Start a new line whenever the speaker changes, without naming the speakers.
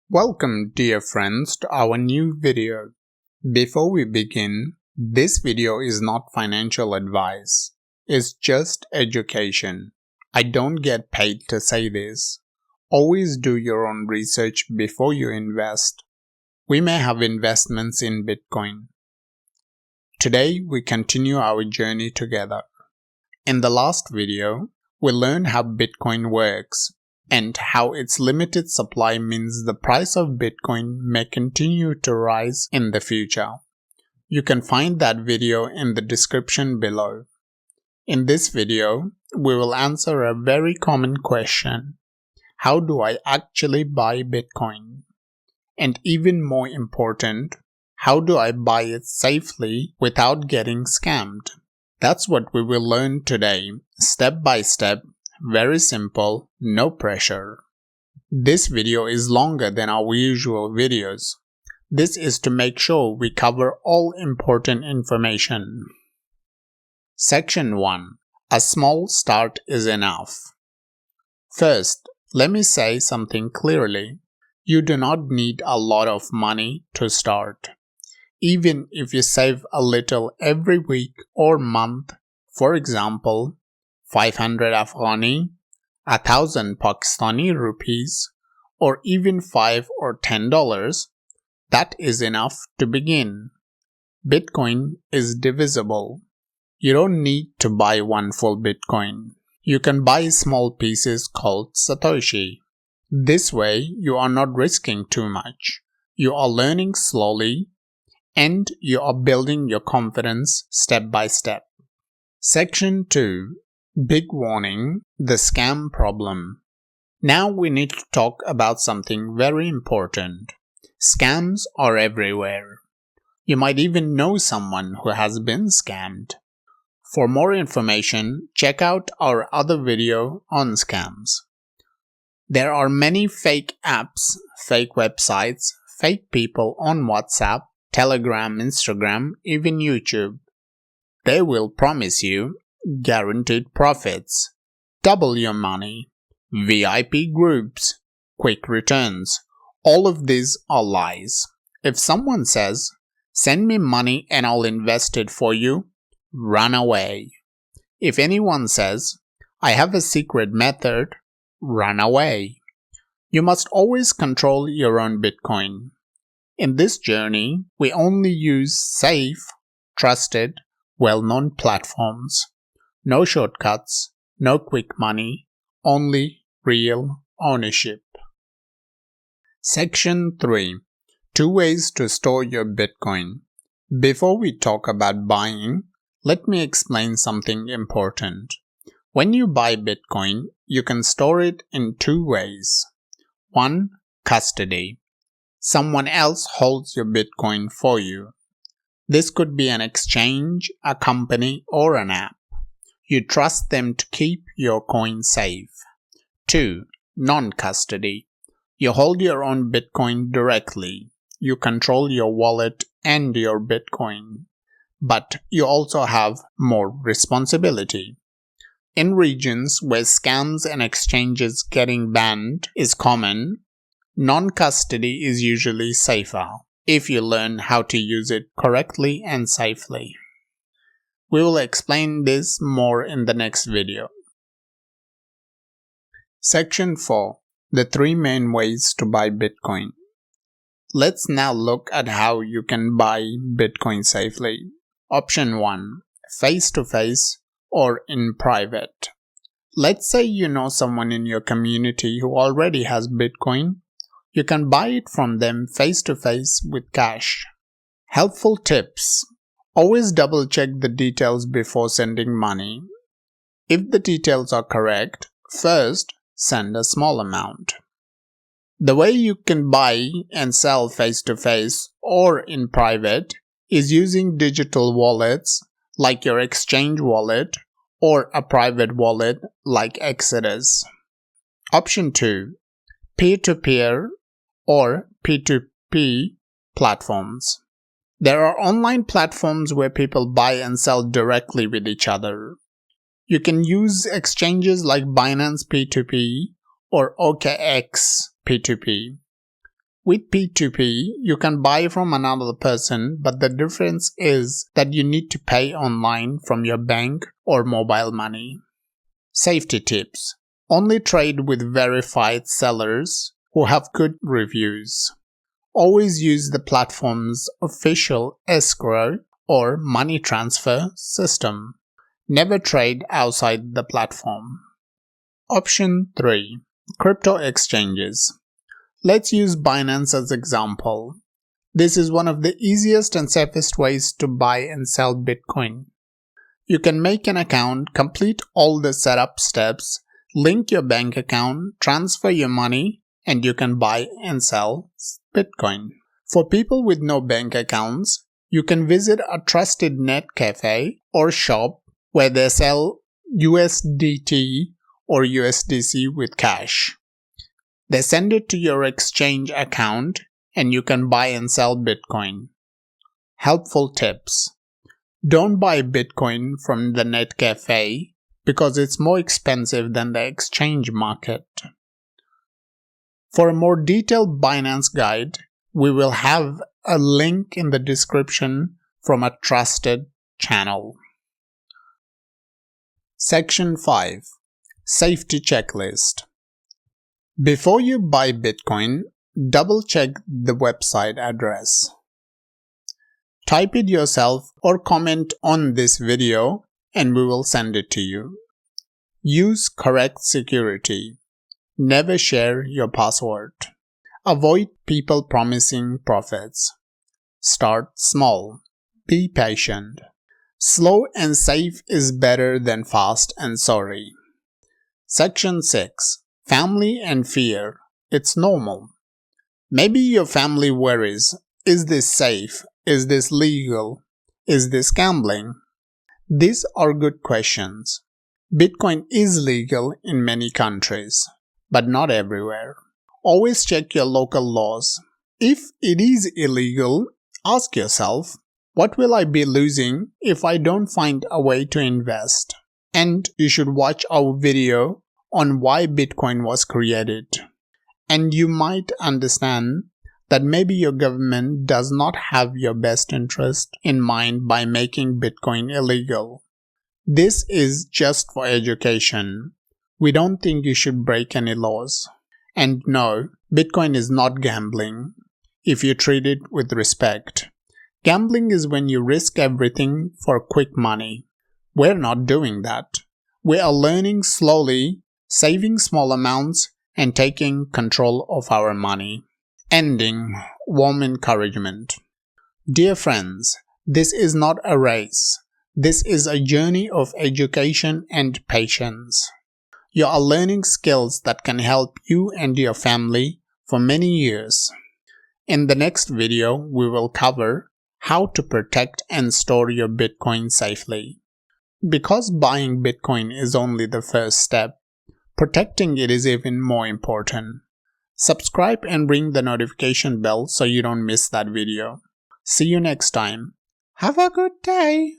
Welcome dear friends to our new video. Before we begin, this video is not financial advice. It's just education. I don't get paid to say this. Always do your own research before you invest. We may have investments in Bitcoin. Today we continue our journey together. In the last video, we learned how Bitcoin works and how its limited supply means the price of Bitcoin may continue to rise in the future. You can find that video in the description below. In this video, we will answer a very common question. How do I actually buy Bitcoin? And even more important, how do I buy it safely without getting scammed? That's what we will learn today, step by step. Very simple, no pressure. This video is longer than our usual videos. This is to make sure we cover all important information. Section 1. A small start is enough. First, let me say something clearly. You do not need a lot of money to start. Even if you save a little every week or month, for example, 500 Afghani, 1000 Pakistani rupees, or even $5 or $10, that is enough to begin. Bitcoin is divisible. You don't need to buy one full Bitcoin. You can buy small pieces called Satoshi. This way, you are not risking too much. You are learning slowly, and you are building your confidence step by step. Section 2. Big warning, the scam problem. Now we need to talk about something very important. Scams are everywhere. You might even know someone who has been scammed. For more information, check out our other video on scams. There are many fake apps, fake websites, fake people on WhatsApp, Telegram, Instagram, even YouTube. They will promise you guaranteed profits, double your money, VIP groups, quick returns. All of these are lies. If someone says, "Send me money and I'll invest it for you," run away. If anyone says, "I have a secret method," run away. You must always control your own Bitcoin. In this journey, we only use safe, trusted, well-known platforms. No shortcuts, no quick money, only real ownership. Section 3. 2 ways to store your Bitcoin. Before we talk about buying, let me explain something important. When you buy Bitcoin, you can store it in 2 ways. 1. Custody. Someone else holds your Bitcoin for you. This could be an exchange, a company, or an app. You trust them to keep your coin safe. 2. Non-custody. You hold your own Bitcoin directly. You control your wallet and your Bitcoin. But you also have more responsibility. In regions where scams and exchanges getting banned is common, non-custody is usually safer if you learn how to use it correctly and safely. We will explain this more in the next video. Section 4. The 3 main ways to buy Bitcoin. Let's now look at how you can buy Bitcoin safely. Option 1. Face-to-face or in private. Let's say you know someone in your community who already has Bitcoin. You can buy it from them face-to-face with cash. Helpful tips. Always double-check the details before sending money. If the details are correct, first send a small amount. The way you can buy and sell face-to-face or in private is using digital wallets like your Exchange wallet or a private wallet like Exodus. Option 2. Peer-to-peer or P2P platforms. There are online platforms where people buy and sell directly with each other. You can use exchanges like Binance P2P or OKX P2P. With P2P, you can buy from another person, but the difference is that you need to pay online from your bank or mobile money. Safety tips. Only trade with verified sellers who have good reviews. Always use the platform's official escrow or money transfer system. Never trade outside the platform. Option 3. Crypto exchanges. Let's use Binance as example. This is one of the easiest and safest ways to buy and sell Bitcoin. You can make an account, complete all the setup steps, link your bank account, transfer your money, and you can buy and sell Bitcoin. For people with no bank accounts, you can visit a trusted net cafe or shop where they sell USDT or USDC with cash. They send it to your exchange account and you can buy and sell Bitcoin. Helpful tips. Don't buy Bitcoin from the net cafe because it's more expensive than the exchange market. For a more detailed Binance guide, we will have a link in the description from a trusted channel. Section 5. Safety Checklist. Before you buy Bitcoin, double-check the website address. Type it yourself or comment on this video and we will send it to you. Use correct security. Never share your password. Avoid people promising profits. Start small. Be patient. Slow and safe is better than fast and sorry. Section 6. Family and fear. It's normal. Maybe your family worries, is this safe? Is this legal? Is this gambling? These are good questions. Bitcoin is legal in many countries, but not everywhere. Always check your local laws. If it is illegal, ask yourself, what will I be losing if I don't find a way to invest? And you should watch our video on why Bitcoin was created. And you might understand that maybe your government does not have your best interest in mind by making Bitcoin illegal. This is just for education. We don't think you should break any laws. And no, Bitcoin is not gambling if you treat it with respect. Gambling is when you risk everything for quick money. We're not doing that. We are learning slowly, saving small amounts, and taking control of our money. Ending. Warm encouragement. Dear friends, this is not a race. This is a journey of education and patience. You are learning skills that can help you and your family for many years. In the next video, we will cover how to protect and store your Bitcoin safely. Because buying Bitcoin is only the first step, protecting it is even more important. Subscribe and ring the notification bell so you don't miss that video. See you next time. Have a good day!